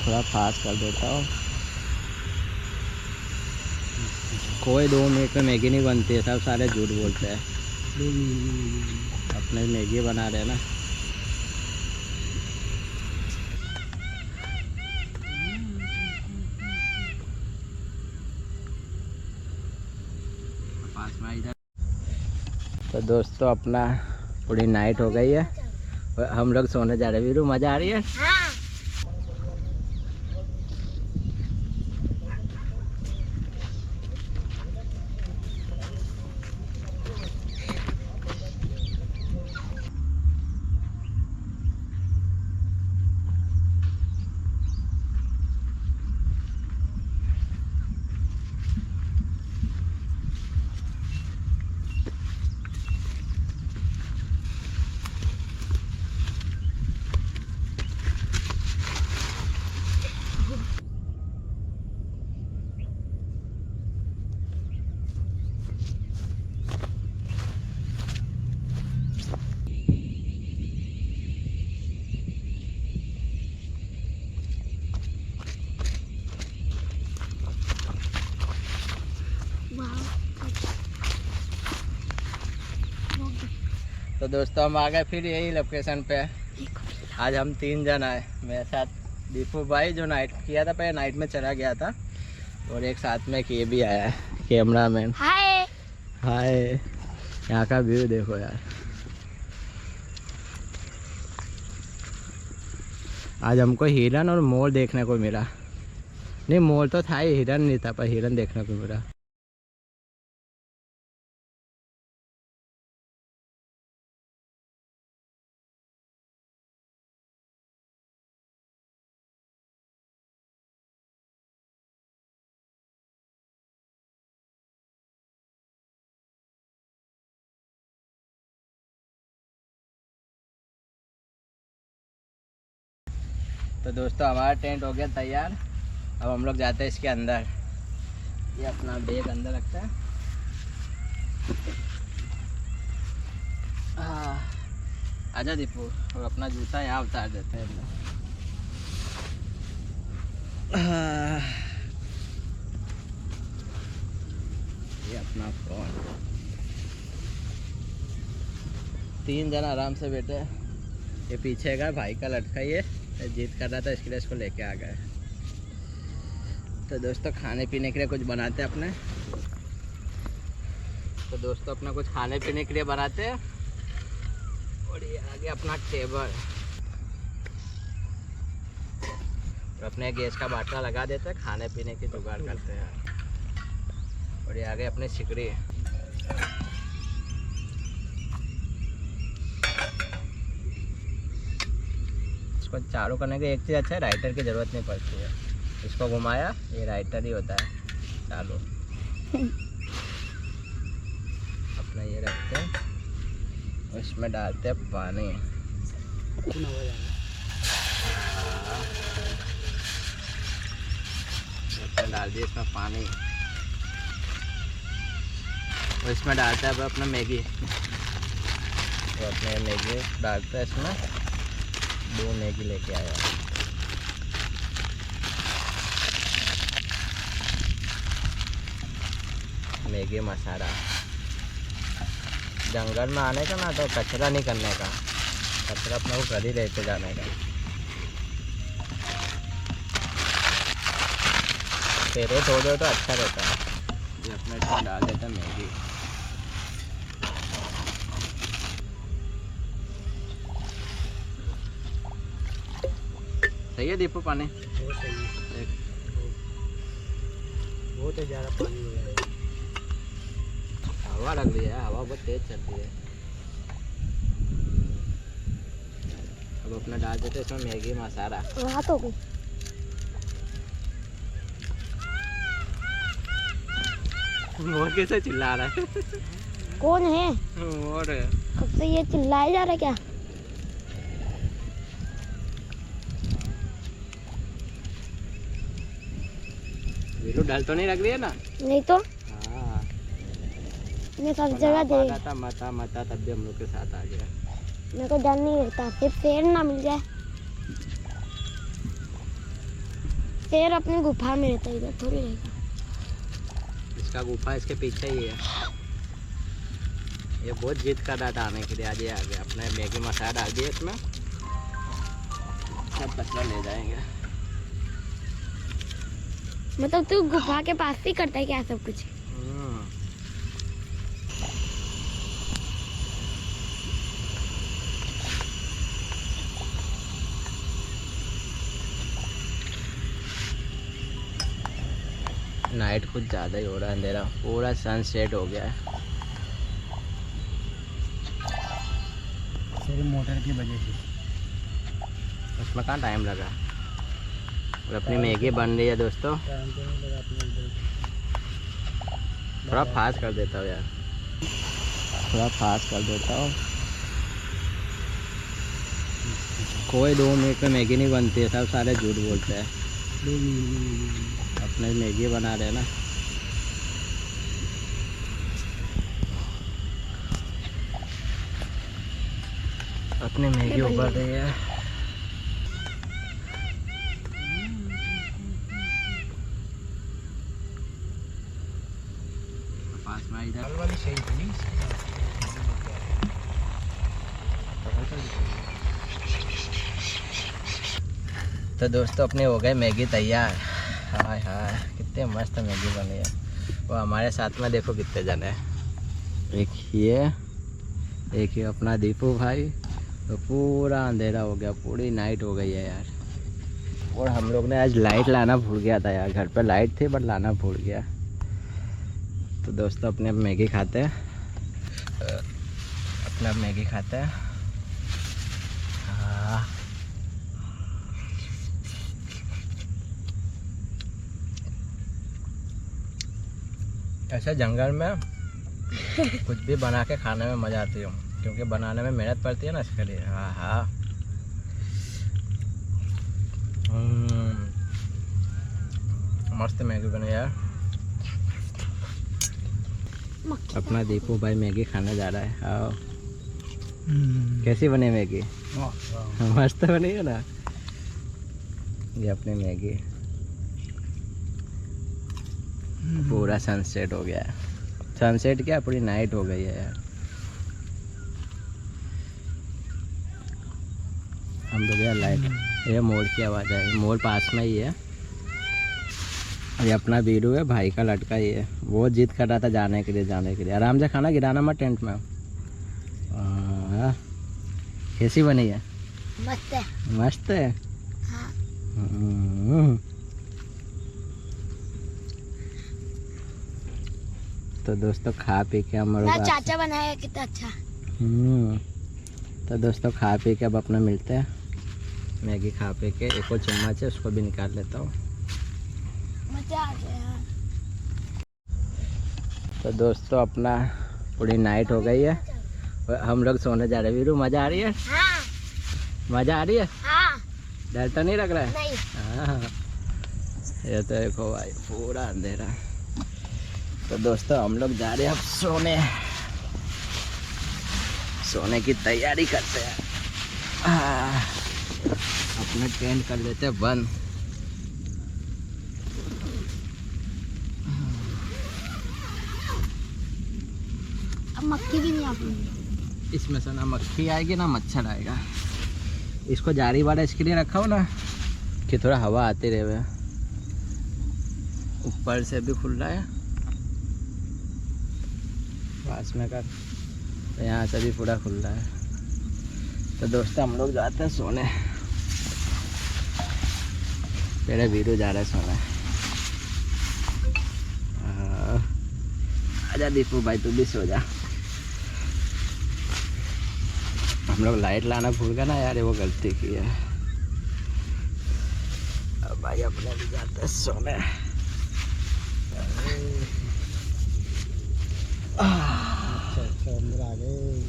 थोड़ा फास्ट कर देता हूँ। कोई 2 मिनट में मैगी नहीं बनती है, सब सारे झूठ बोलते हैं। अपने मैगी बना रहे हैं ना। तो दोस्तों अपना पूरी नाइट हो गई है, हम लोग सोने जा रहे हैं। वीरू मज़ा आ रही है? तो दोस्तों हम आ गए फिर यही लोकेशन पे। आज हम 3 जन आए, मेरे साथ दीपू भाई जो नाइट किया था, पहले नाइट में चला गया था, और एक साथ में ये भी आया है, कैमरा मैन। हाय हाय। यहाँ का व्यू देखो यार। आज हमको हिरन और मोर देखने को मिला। नहीं, मोर तो था ही, हिरन नहीं था, पर हिरन देखने को मिला। तो दोस्तों हमारा टेंट हो गया तैयार। अब हम लोग जाते हैं इसके अंदर। ये अपना बैग अंदर रखते हैं। आजा दीपू, और अपना जूता यहाँ उतार देते हैं। ये अपना फोन। 3 जन आराम से बैठे। ये पीछे का भाई का लड़का, ये जिद कर रहा था, इसके लिए इसको लेके आ गए। तो दोस्तों खाने पीने के लिए कुछ बनाते हैं अपने। तो दोस्तों अपना कुछ खाने पीने के लिए बनाते हैं। और ये आगे अपना टेबल, तो अपने गैस का बाटला लगा देते हैं, खाने पीने की जुगाड़ करते हैं। और ये आगे अपनी सिकड़ी। इसको चालू करने की एक चीज़ अच्छा है, राइटर की ज़रूरत नहीं पड़ती है। इसको घुमाया, ये राइटर ही होता है चालू। अपना ये रखते हैं, इसमें डालते हैं पानी। डाल दिए इसमें पानी, और इसमें डालते हैं अब अपना मैगी। तो अपने मैगी डालते हैं इसमें। 2 मैगी लेके आया। मैगी मसाला। जंगल में आने का ना, तो कचरा नहीं करने का, कचरा अपने को घर ही लेते जाने का। पेरे धो दो तो अच्छा रहता है। ये अपने इसमें डाल देता मैगी। सही है दीपू पानी? बहुत सही है। बहुत ज़्यादा पानी हो गया है। हवा लग रही है, हवा बहुत तेज चल रही है। अब अपना डाल देते इसमें मैगी मसाला। रात हो गई। मोर कैसे चिल्ला रहा है? कौन है? मोर। कब से ये चिल्लाया जा रहा है क्या? वीरू डर तो नहीं लग रही है ना? नहीं तो। हाँ। मैं सब जगह दे था मता मता, तब भी हम लोग के साथ आ गया। मेरे को डर नहीं लगता, सिर्फ शेर ना मिल जाए। शेर अपनी गुफा में रहता है, इधर थोड़ी रहेगा। इसका गुफा इसके पीछे ही है। ये बहुत जिद कर रहा था आने के लिए, आज ये आ गया। अपने मैगी मसाला डाल दिया इसमें, सब कचरा ले जाएंगे। मतलब तू गुफा के पास ही करता है क्या सब कुछ? नाइट कुछ ज़्यादा ही हो रहा है, अंधेरा, पूरा सनसेट हो गया है। सिर्फ मोटर की वजह से। उसमें कहाँ टाइम लगा। और अपनी मैगी बन रही है दोस्तों। थोड़ा फास्ट कर देता हूँ यार, थोड़ा फास्ट कर देता हूँ। कोई 2 मिनट में मैगी नहीं बनती है, सब सारे झूठ बोलते हैं। अपने मैगी बना रहे हैं ना। अपनी मैगी उबल रही है। पास में इधर वाली सही थी नहीं। तो दोस्तों अपने हो गए मैगी तैयार। हाय हाय कितने मस्त मैगी बनी है। वो हमारे साथ में देखो कितने जने हैं। एक ये अपना दीपू भाई। तो पूरा अंधेरा हो गया, पूरी नाइट हो गई है यार। और हम लोग ने आज लाइट लाना भूल गया था यार, घर पे लाइट थी बट लाना भूल गया। तो दोस्तों अपने अब मैगी खाते हैं, अपना मैगी खाते हैं। हाँ ऐसे जंगल में कुछ भी बना के खाने में मज़ा आती है, क्योंकि बनाने में मेहनत पड़ती है ना, इसके लिए। हाँ हाँ मस्त मैगी बनी यार। अपना दीपू भाई मैगी खाने जा रहा है। आओ कैसी बनी मैगी? मस्त बनी है ना। ये अपनी मैगी। पूरा सनसेट हो गया है। सनसेट क्या, पूरी नाइट हो गई है यार। हम लोग यार लाइट, ये मोर की आवाज़ है। मोर पास में ही है। ये अपना बीरू है, भाई का लड़का ही है। वो जिद कर रहा था जाने के लिए। आराम से खाना, गिराना मत टेंट में। कैसी बनी है? मस्त है। मस्त है। हाँ। तो दोस्तों खा पी के हम लोग चाचा बनाया कितना अच्छा। तो दोस्तों खा पी के अब अपना मिलते हैं। मैगी खा पी के एक और चम्मच है, उसको भी निकाल लेता हूँ। मजा आ गया। तो दोस्तों अपना पूरी नाइट हो गई है और हम लोग सोने जा रहे हैं। वीरू मज़ा आ रही है? हाँ। मज़ा आ रही है? हाँ। डर तो नहीं लग रहा है? नहीं। हाँ ये तो देखो भाई पूरा अंधेरा। तो दोस्तों हम लोग जा रहे हैं अब सोने की तैयारी करते हैं। अपना टेंट कर लेते हैं बंद। अब मक्खी भी नहीं आती इसमें से, ना मक्खी आएगी ना मच्छर आएगा। इसको जारी वाला इसके लिए रखा हो ना कि थोड़ा हवा आती रहे। ऊपर से भी खुल रहा है, पास में का तो यहाँ से भी पूरा खुल रहा है। तो दोस्तों हम लोग जाते हैं सोने। मेरा वीरू जा रहा है सोने। आजा दीपू भाई तू भी सो जा। हम लोग लाइट लाना भूल गए ना यार, वो गलती की है। अब भाई अपने भी जाते हैं सोने। अंदर आ गए।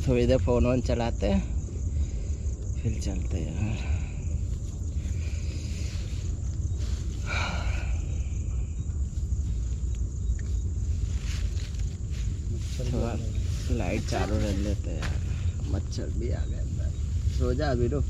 थोड़ी देर फोन वोन चलाते हैं फिर चलते हैं यार। थोड़ा लाइट चालू रख लेते हैं यार, मच्छर भी आ गए अंदर। सो जा अभी रो।